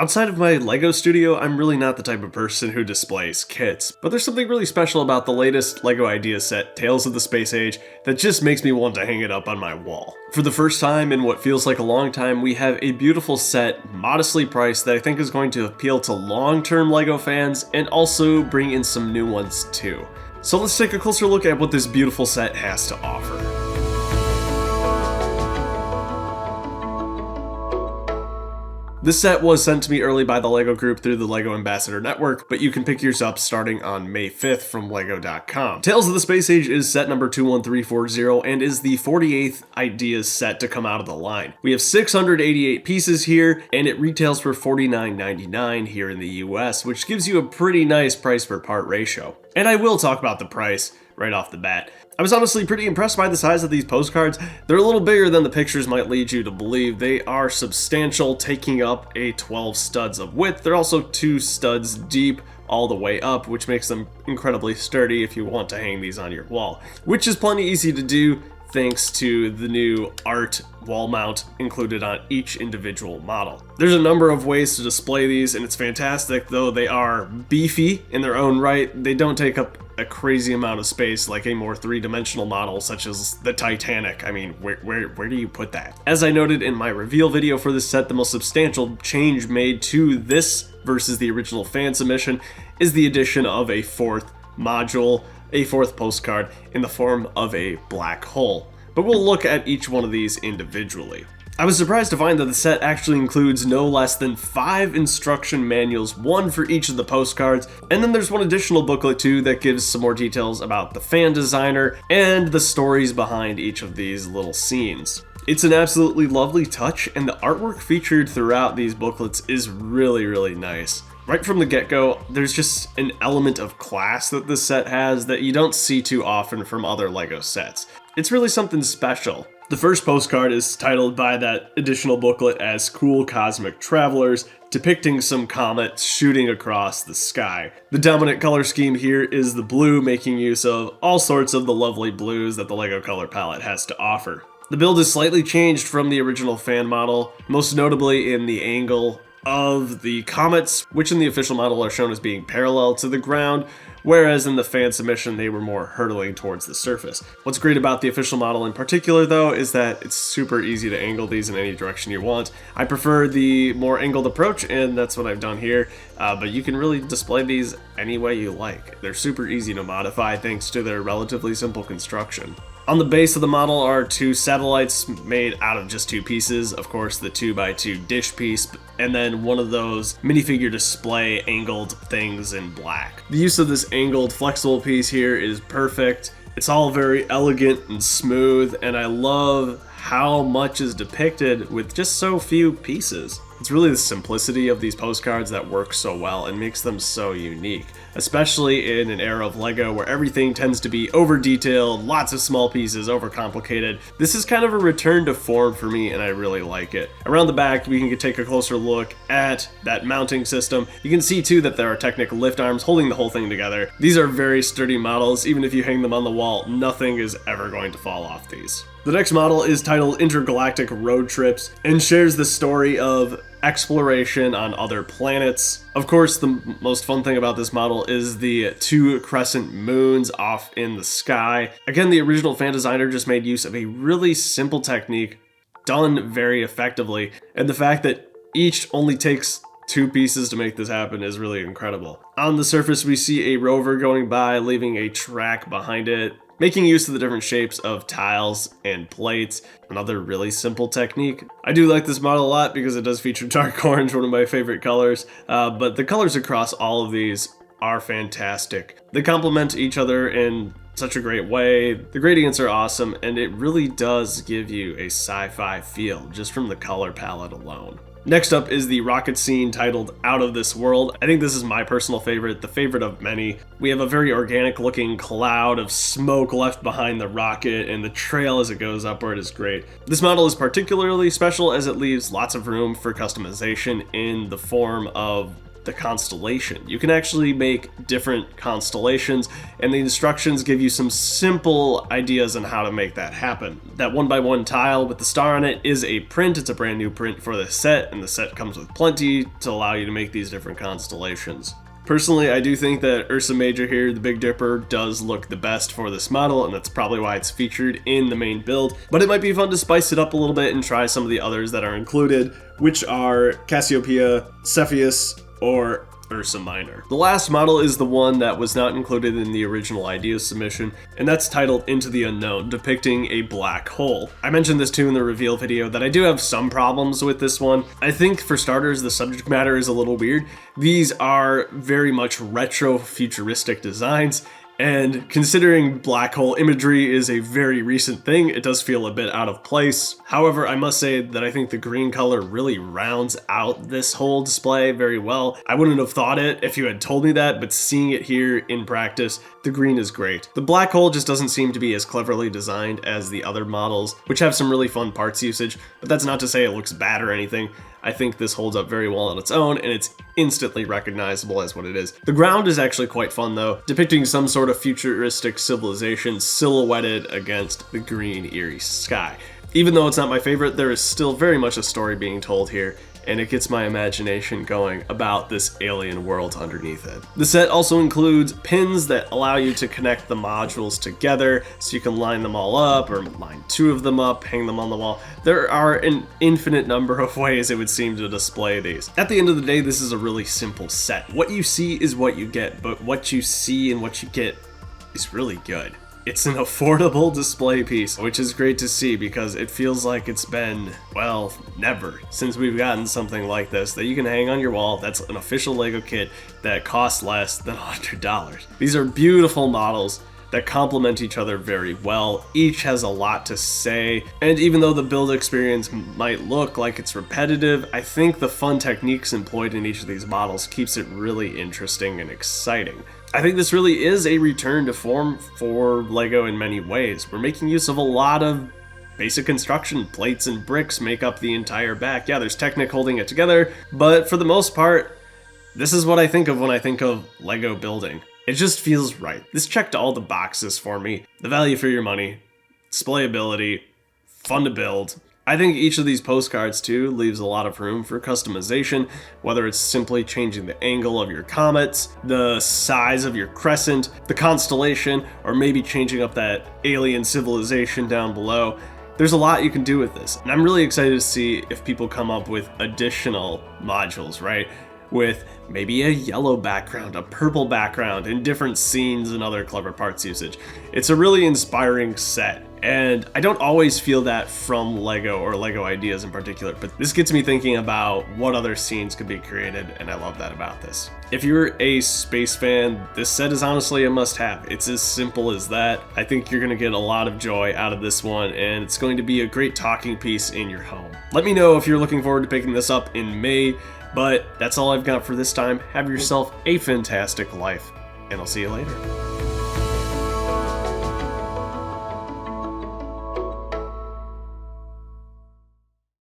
Outside of my LEGO studio, I'm really not the type of person who displays kits, but there's something really special about the latest LEGO Ideas set, Tales of the Space Age, that just makes me want to hang it up on my wall. For the first time in what feels like a long time, we have a beautiful set, modestly priced, that I think is going to appeal to long-term LEGO fans and also bring in some new ones too. So let's take a closer look at what this beautiful set has to offer. This set was sent to me early by the LEGO Group through the LEGO Ambassador Network, but you can pick yours up starting on May 5th from LEGO.com. Tales of the Space Age is set number 21340 and is the 48th Ideas set to come out of the line. We have 688 pieces here, and it retails for $49.99 here in the US, which gives you a pretty nice price per part ratio. And I will talk about the price right off the bat. I was honestly pretty impressed by the size of these postcards. They're a little bigger than the pictures might lead you to believe. They are substantial, taking up a 12 studs of width. They're also 2 studs deep all the way up, which makes them incredibly sturdy if you want to hang these on your wall, which is plenty easy to do thanks to the new art wall mount included on each individual model. There's a number of ways to display these, and it's fantastic. Though they are beefy in their own right, they don't take up a crazy amount of space like a more three-dimensional model such as the Titanic. I mean, where do you put that? As I noted in my reveal video for this set, the most substantial change made to this versus the original fan submission is the addition of a 4th module, a 4th postcard in the form of a black hole. But we'll look at each one of these individually. I was surprised to find that the set actually includes no less than 5 instruction manuals, 1 for each of the postcards, and then there's one additional booklet too that gives some more details about the fan designer and the stories behind each of these little scenes. It's an absolutely lovely touch, and the artwork featured throughout these booklets is really nice. Right from the get-go, there's just an element of class that this set has that you don't see too often from other LEGO sets. It's really something special. The first postcard is titled by that additional booklet as Cool Cosmic Travelers, depicting some comets shooting across the sky. The dominant color scheme here is the blue, making use of all sorts of the lovely blues that the LEGO color palette has to offer. The build is slightly changed from the original fan model, most notably in the angle of the comets, which in the official model are shown as being parallel to the ground, whereas in the fan submission they were more hurtling towards the surface. What's great about the official model in particular though is that it's super easy to angle these in any direction you want. I prefer the more angled approach, and that's what I've done here, but you can really display these any way you like. They're super easy to modify thanks to their relatively simple construction. On the base of the model are 2 satellites made out of just 2 pieces, of course the 2x2 dish piece, and then one of those minifigure display angled things in black. The use of this angled flexible piece here is perfect. It's all very elegant and smooth, and I love how much is depicted with just so few pieces. It's really the simplicity of these postcards that works so well and makes them so unique, especially in an era of LEGO where everything tends to be over-detailed, lots of small pieces, overcomplicated. This is kind of a return to form for me, and I really like it. Around the back, we can take a closer look at that mounting system. You can see too that there are Technic lift arms holding the whole thing together. These are very sturdy models. Even if you hang them on the wall, nothing is ever going to fall off these. The next model is titled Intergalactic Road Trips and shares the story of exploration on other planets. Of course, the most fun thing about this model is the 2 crescent moons off in the sky. Again, the original fan designer just made use of a really simple technique done very effectively, and the fact that each only takes 2 pieces to make this happen is really incredible. On the surface, we see a rover going by, leaving a track behind it, making use of the different shapes of tiles and plates. Another really simple technique. I do like this model a lot because it does feature dark orange, one of my favorite colors, but the colors across all of these are fantastic. They complement each other in such a great way. The gradients are awesome, and it really does give you a sci-fi feel just from the color palette alone. Next up is the rocket scene titled Out of This World. I think this is my personal favorite, the favorite of many. We have a very organic looking cloud of smoke left behind the rocket, and the trail as it goes upward is great. This model is particularly special as it leaves lots of room for customization in the form of the constellation. You can actually make different constellations, and the instructions give you some simple ideas on how to make that happen. That 1x1 tile with the star on it is a print. It's a brand new print for the set, and the set comes with plenty to allow you to make these different constellations. Personally, I do think that Ursa Major here, the Big Dipper, does look the best for this model, and that's probably why it's featured in the main build. But it might be fun to spice it up a little bit and try some of the others that are included, which are Cassiopeia, Cepheus, or Ursa Minor. The last model is the one that was not included in the original idea submission, and that's titled Into the Unknown, depicting a black hole. I mentioned this too in the reveal video that I do have some problems with this one. I think for starters, the subject matter is a little weird. These are very much retro futuristic designs, and considering black hole imagery is a very recent thing, it does feel a bit out of place. However, I must say that I think the green color really rounds out this whole display very well. I wouldn't have thought it if you had told me that, but seeing it here in practice, the green is great. The black hole just doesn't seem to be as cleverly designed as the other models, which have some really fun parts usage, but that's not to say it looks bad or anything. I think this holds up very well on its own, and it's instantly recognizable as what it is. The ground is actually quite fun though, depicting some sort of futuristic civilization silhouetted against the green, eerie sky. Even though it's not my favorite, there is still very much a story being told here, and it gets my imagination going about this alien world underneath it. The set also includes pins that allow you to connect the modules together, so you can line them all up, or line two of them up, hang them on the wall. There are an infinite number of ways it would seem to display these. At the end of the day, this is a really simple set. What you see is what you get, but what you see and what you get is really good. It's an affordable display piece, which is great to see because it feels like it's been, well, never since we've gotten something like this that you can hang on your wall. That's an official LEGO kit that costs less than $100. These are beautiful models that complement each other very well. Each has a lot to say, and even though the build experience might look like it's repetitive, I think the fun techniques employed in each of these models keeps it really interesting and exciting. I think this really is a return to form for LEGO in many ways. We're making use of a lot of basic construction. Plates and bricks make up the entire back. Yeah, there's Technic holding it together, but for the most part, this is what I think of when I think of LEGO building. It just feels right. This checked all the boxes for me. The value for your money, displayability, fun to build. I think each of these postcards too leaves a lot of room for customization, whether it's simply changing the angle of your comets, the size of your crescent, the constellation, or maybe changing up that alien civilization down below. There's a lot you can do with this, and I'm really excited to see if people come up with additional modules, right? With maybe a yellow background, a purple background, and different scenes and other clever parts usage. It's a really inspiring set, and I don't always feel that from LEGO or LEGO Ideas in particular, but this gets me thinking about what other scenes could be created, and I love that about this. If you're a space fan, this set is honestly a must-have. It's as simple as that. I think you're gonna get a lot of joy out of this one, and it's going to be a great talking piece in your home. Let me know if you're looking forward to picking this up in May. But that's all I've got for this time. Have yourself a fantastic life, and I'll see you later.